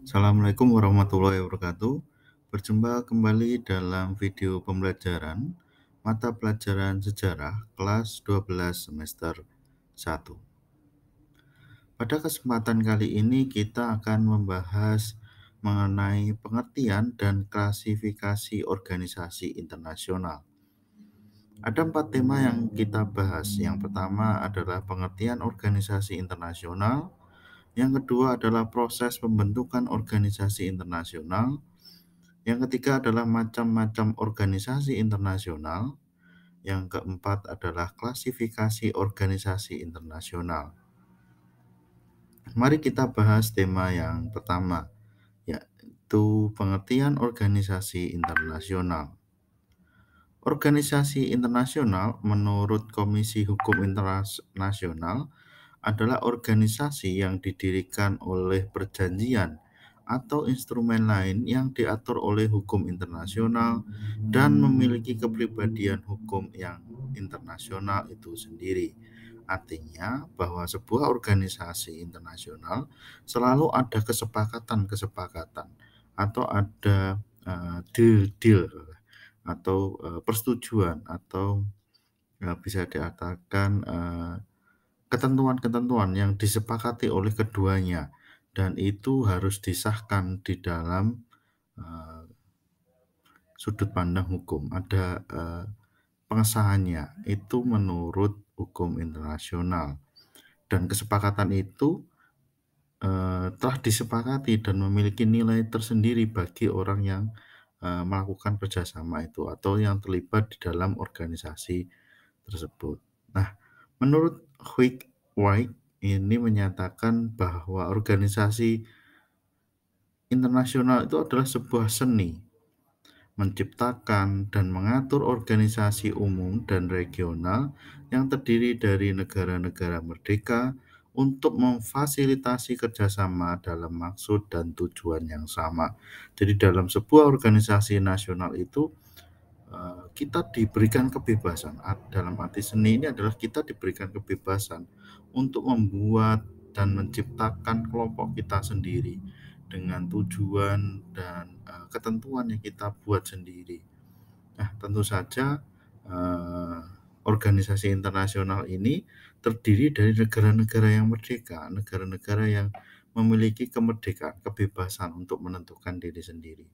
Assalamualaikum warahmatullahi wabarakatuh. Berjumpa kembali dalam video pembelajaran mata pelajaran sejarah kelas 12 semester 1. Pada kesempatan kali ini kita akan membahas mengenai pengertian dan klasifikasi organisasi internasional. Ada 4 tema yang kita bahas. Yang pertama adalah pengertian organisasi internasional, yang kedua adalah proses pembentukan organisasi internasional, yang ketiga adalah macam-macam organisasi internasional. Yang keempat adalah klasifikasi organisasi internasional. Mari kita bahas tema yang pertama, yaitu pengertian organisasi internasional. Organisasi internasional menurut Komisi Hukum Internasional adalah organisasi yang didirikan oleh perjanjian atau instrumen lain yang diatur oleh hukum internasional dan memiliki kepribadian hukum yang internasional itu sendiri. Artinya bahwa sebuah organisasi internasional selalu ada kesepakatan-kesepakatan atau ada deal-deal atau persetujuan atau bisa dikatakan ketentuan-ketentuan yang disepakati oleh keduanya, dan itu harus disahkan di dalam uh, sudut pandang hukum. Ada pengesahannya itu menurut hukum internasional, dan kesepakatan itu telah disepakati dan memiliki nilai tersendiri bagi orang yang melakukan kerjasama itu atau yang terlibat di dalam organisasi tersebut. Nah, menurut White ini menyatakan bahwa organisasi internasional itu adalah sebuah seni menciptakan dan mengatur organisasi umum dan regional yang terdiri dari negara-negara merdeka untuk memfasilitasi kerjasama dalam maksud dan tujuan yang sama. Jadi dalam sebuah organisasi nasional itu kita diberikan kebebasan. Dalam arti seni ini adalah kita diberikan kebebasan untuk membuat dan menciptakan kelompok kita sendiri dengan tujuan dan ketentuan yang kita buat sendiri. Nah, tentu saja organisasi internasional ini terdiri dari negara-negara yang merdeka, negara-negara yang memiliki kemerdekaan, kebebasan untuk menentukan diri sendiri.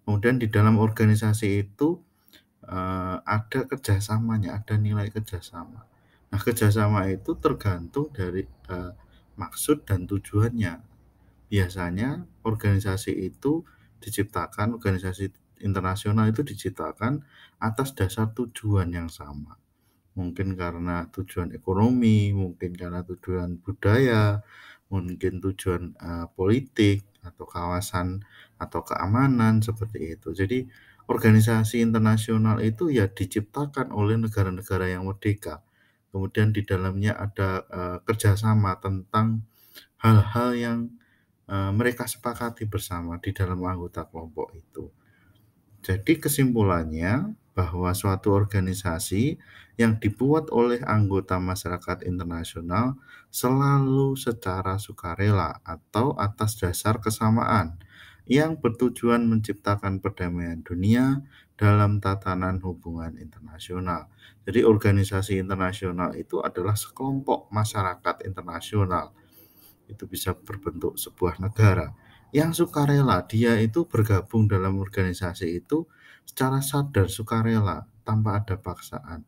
Kemudian di dalam organisasi itu ada kerjasamanya, ada nilai kerjasama. Nah, kerjasama itu tergantung dari maksud dan tujuannya. Biasanya organisasi itu diciptakan, organisasi internasional itu diciptakan atas dasar tujuan yang sama. Mungkin karena tujuan ekonomi, mungkin karena tujuan budaya, mungkin tujuan politik atau kawasan atau keamanan seperti itu. Jadi organisasi internasional itu ya diciptakan oleh negara-negara yang merdeka. Kemudian di dalamnya ada kerjasama tentang hal-hal yang mereka sepakati bersama di dalam anggota kelompok itu. Jadi kesimpulannya bahwa suatu organisasi yang dibuat oleh anggota masyarakat internasional selalu secara sukarela atau atas dasar kesamaan yang bertujuan menciptakan perdamaian dunia dalam tatanan hubungan internasional. Jadi organisasi internasional itu adalah sekelompok masyarakat internasional. Itu bisa berbentuk sebuah negara yang sukarela, dia itu bergabung dalam organisasi itu secara sadar, sukarela, tanpa ada paksaan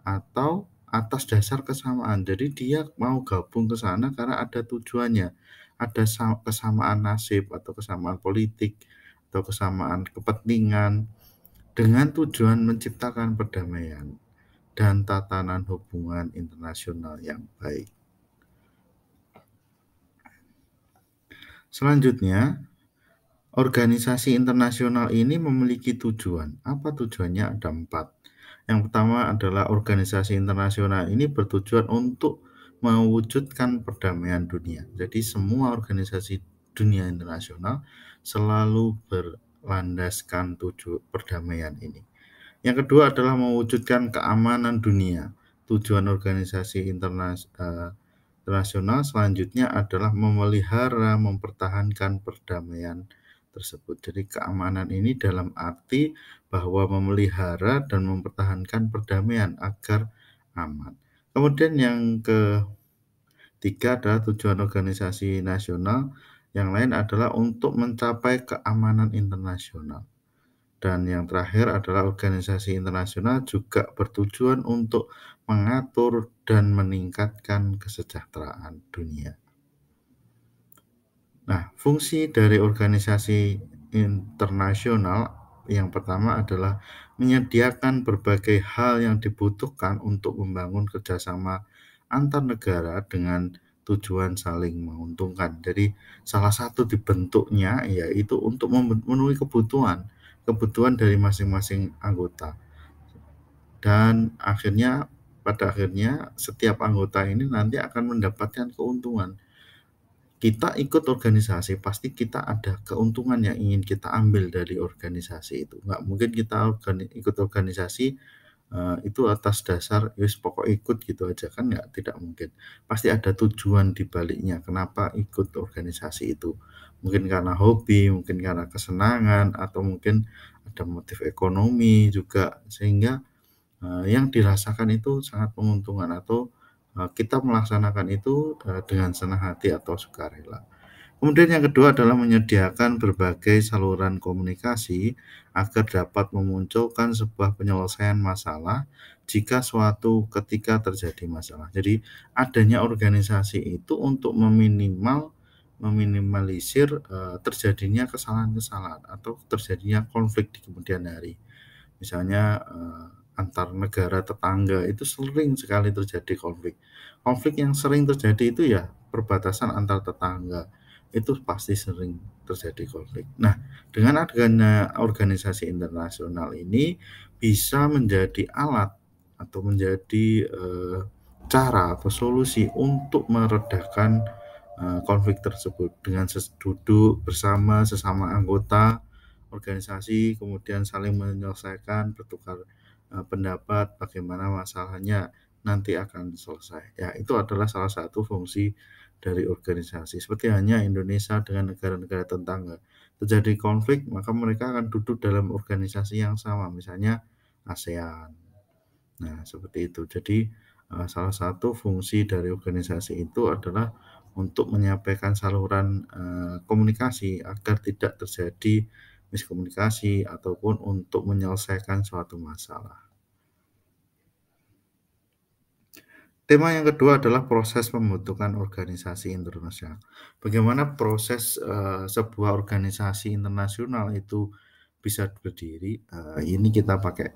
atau atas dasar kesamaan. Jadi dia mau gabung ke sana karena ada tujuannya, ada kesamaan nasib atau kesamaan politik atau kesamaan kepentingan dengan tujuan menciptakan perdamaian dan tatanan hubungan internasional yang baik. Selanjutnya, organisasi internasional ini memiliki tujuan. Apa tujuannya? Ada 4. Yang pertama adalah organisasi internasional ini bertujuan untuk mewujudkan perdamaian dunia. Jadi semua organisasi dunia internasional selalu berlandaskan tujuan perdamaian ini. Yang kedua adalah mewujudkan keamanan dunia. Tujuan organisasi internasional internasional selanjutnya adalah memelihara, mempertahankan perdamaian tersebut. Jadi keamanan ini dalam arti bahwa memelihara dan mempertahankan perdamaian agar aman. Kemudian yang ketiga adalah tujuan organisasi nasional. Yang lain adalah untuk mencapai keamanan internasional. Dan yang terakhir adalah organisasi internasional juga bertujuan untuk mengatur dan meningkatkan kesejahteraan dunia. Nah, fungsi dari organisasi internasional yang pertama adalah menyediakan berbagai hal yang dibutuhkan untuk membangun kerjasama antar negara dengan tujuan saling menguntungkan. Jadi salah satu dibentuknya yaitu untuk memenuhi kebutuhan dari masing-masing anggota. Dan pada akhirnya setiap anggota ini nanti akan mendapatkan keuntungan. Kita ikut organisasi, pasti kita ada keuntungan yang ingin kita ambil dari organisasi itu. Nggak mungkin kita ikut organisasi, itu atas dasar, "Wis pokok ikut," gitu aja, kan tidak mungkin. Pasti ada tujuan di baliknya, kenapa ikut organisasi itu. Mungkin karena hobi, mungkin karena kesenangan, atau mungkin ada motif ekonomi juga, sehingga yang dirasakan itu sangat menguntungkan atau, kita melaksanakan itu, dengan senang hati atau sukarela. Kemudian yang kedua adalah menyediakan berbagai saluran komunikasi agar dapat memunculkan sebuah penyelesaian masalah jika suatu ketika terjadi masalah. Jadi adanya organisasi itu untuk meminimalisir, terjadinya kesalahan-kesalahan atau terjadinya konflik di kemudian hari. Misalnya, antar negara tetangga itu sering sekali terjadi konflik. Konflik yang sering terjadi itu ya perbatasan antar tetangga, itu pasti sering terjadi konflik. Nah, dengan adanya organisasi internasional ini bisa menjadi alat atau menjadi, cara atau solusi untuk meredakan, konflik tersebut dengan duduk bersama sesama anggota organisasi, kemudian saling menyelesaikan, bertukar, pendapat bagaimana masalahnya nanti akan selesai. Ya, itu adalah salah satu fungsi dari organisasi. Seperti hanya Indonesia dengan negara-negara tetangga. Terjadi konflik, maka mereka akan duduk dalam organisasi yang sama, misalnya ASEAN. Nah, seperti itu. Jadi, salah satu fungsi dari organisasi itu adalah untuk menyampaikan saluran, komunikasi agar tidak terjadi miskomunikasi ataupun untuk menyelesaikan suatu masalah. Tema yang kedua adalah proses pembentukan organisasi internasional. Bagaimana proses, sebuah organisasi internasional itu bisa berdiri, ini kita pakai,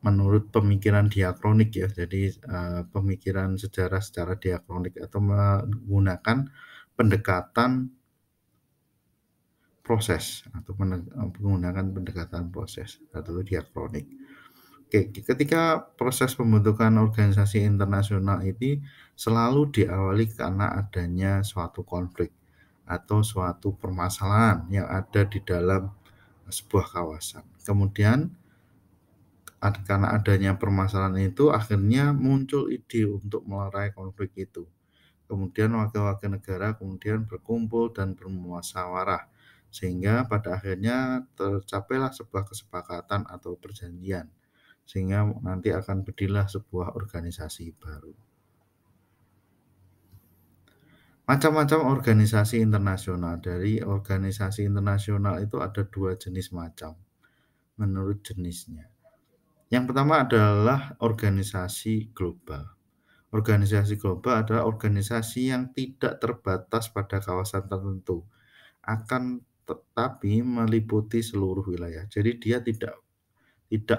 menurut pemikiran diakronik ya. Jadi, pemikiran sejarah secara diakronik atau menggunakan pendekatan proses atau menggunakan pendekatan proses atau diakronik. Oke, ketika proses pembentukan organisasi internasional ini selalu diawali karena adanya suatu konflik atau suatu permasalahan yang ada di dalam sebuah kawasan. Kemudian karena adanya permasalahan itu akhirnya muncul ide untuk melerai konflik itu. Kemudian wakil-wakil negara kemudian berkumpul dan bermusyawarah sehingga pada akhirnya tercapailah sebuah kesepakatan atau perjanjian sehingga nanti akan berdirilah sebuah organisasi baru. Macam-macam organisasi internasional. Dari organisasi internasional itu ada dua jenis macam menurut jenisnya. Yang pertama adalah organisasi global. Organisasi global adalah organisasi yang tidak terbatas pada kawasan tertentu, akan tetapi meliputi seluruh wilayah. Jadi dia tidak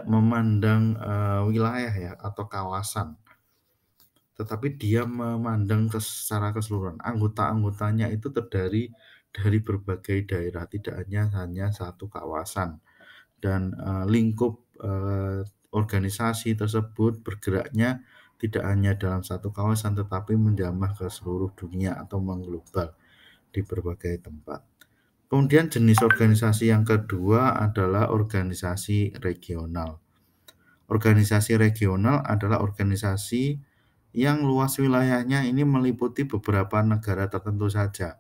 memandang, wilayah ya atau kawasan, tetapi dia memandang secara keseluruhan. Anggota-anggotanya itu terdiri dari berbagai daerah, tidak hanya satu kawasan. Dan, lingkup, organisasi tersebut bergeraknya tidak hanya dalam satu kawasan, tetapi menjamah ke seluruh dunia atau mengglobal di berbagai tempat. Kemudian jenis organisasi yang kedua adalah organisasi regional. Organisasi regional adalah organisasi yang luas wilayahnya ini meliputi beberapa negara tertentu saja.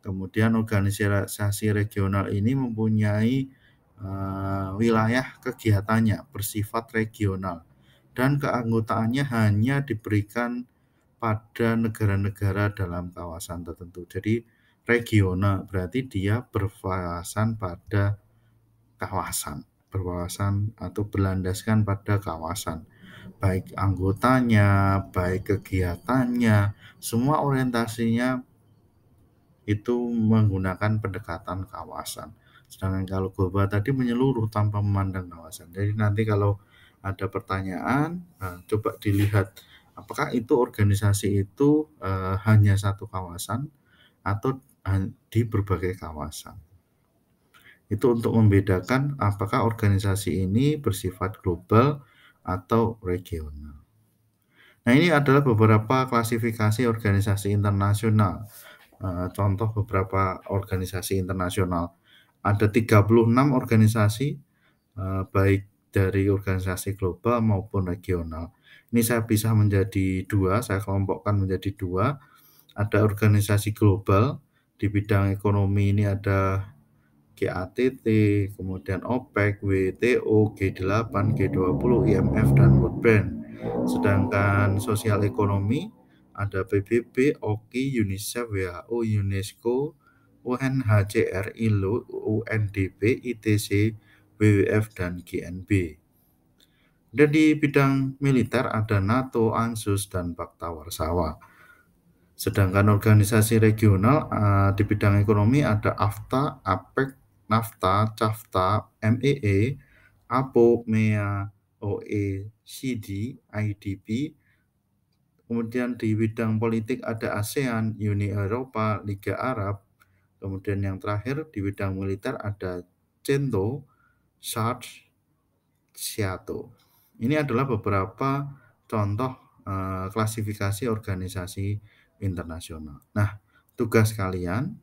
Kemudian organisasi regional ini mempunyai wilayah kegiatannya bersifat regional dan keanggotaannya hanya diberikan pada negara-negara dalam kawasan tertentu. Jadi regional berarti dia berwawasan pada berwawasan atau berlandaskan pada kawasan. Baik anggotanya, baik kegiatannya, semua orientasinya itu menggunakan pendekatan kawasan. Sedangkan kalau global tadi menyeluruh tanpa memandang kawasan. Jadi nanti kalau ada pertanyaan, coba dilihat apakah itu organisasi itu hanya satu kawasan atau di berbagai kawasan. Itu untuk membedakan apakah organisasi ini bersifat global atau regional. Nah, ini adalah beberapa klasifikasi organisasi internasional. Contoh beberapa organisasi internasional. Ada 36 organisasi, baik dari organisasi global maupun regional. Ini saya pisah menjadi dua, saya kelompokkan menjadi dua. Ada organisasi global, di bidang ekonomi ini ada GATT, kemudian OPEC, WTO, G8, G20, IMF, dan World Bank. Sedangkan sosial ekonomi ada PBB, OKI, UNICEF, WHO, UNESCO, UNHCR, ILO, UNDP, ITC, WWF, dan GNB. Dan di bidang militer ada NATO, ANZUS, dan Pakta Warsawa. Sedangkan organisasi regional di bidang ekonomi ada AFTA, APEC, NAFTA, CAFTA, MEE, APO, MEA, OECD, IDP. Kemudian di bidang politik ada ASEAN, Uni Eropa, Liga Arab. Kemudian yang terakhir di bidang militer ada CENTO, SAARC, SEATO. Ini adalah beberapa contoh klasifikasi organisasi internasional. Nah, tugas kalian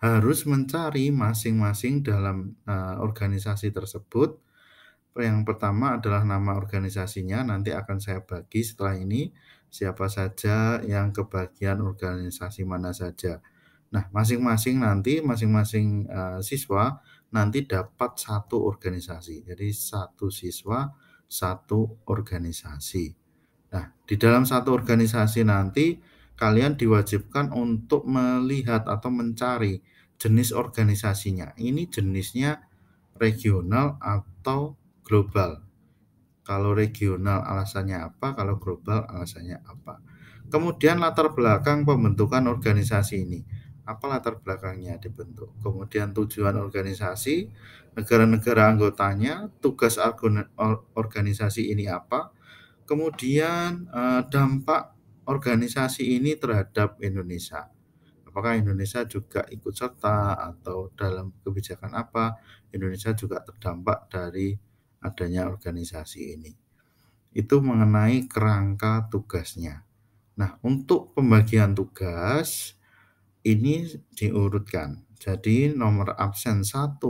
harus mencari masing-masing dalam organisasi tersebut. Yang pertama adalah nama organisasinya, nanti akan saya bagi setelah ini siapa saja yang kebagian organisasi mana saja. Nah, masing-masing siswa nanti dapat satu organisasi. Jadi satu siswa, satu organisasi. Nah, di dalam satu organisasi nanti kalian diwajibkan untuk melihat atau mencari jenis organisasinya. Ini jenisnya regional atau global. Kalau regional alasannya apa, kalau global alasannya apa. Kemudian latar belakang pembentukan organisasi ini. Apa latar belakangnya dibentuk? Kemudian tujuan organisasi, negara-negara anggotanya, tugas organisasi ini apa? Kemudian dampak organisasi ini terhadap Indonesia. Apakah Indonesia juga ikut serta atau dalam kebijakan apa Indonesia juga terdampak dari adanya organisasi ini. Itu mengenai kerangka tugasnya. Nah, untuk pembagian tugas ini diurutkan. Jadi nomor absen 1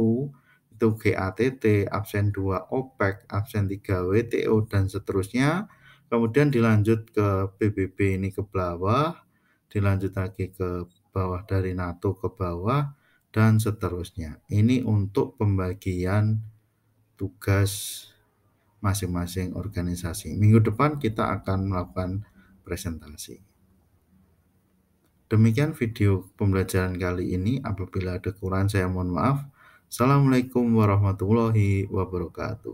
itu GATT, absen 2 OPEC, absen 3 WTO, dan seterusnya. Kemudian dilanjut ke PBB ini ke bawah, dilanjut lagi ke bawah dari NATO ke bawah, dan seterusnya. Ini untuk pembagian tugas masing-masing organisasi. Minggu depan kita akan melakukan presentasi. Demikian video pembelajaran kali ini. Apabila ada kekurangan saya mohon maaf. Assalamualaikum warahmatullahi wabarakatuh.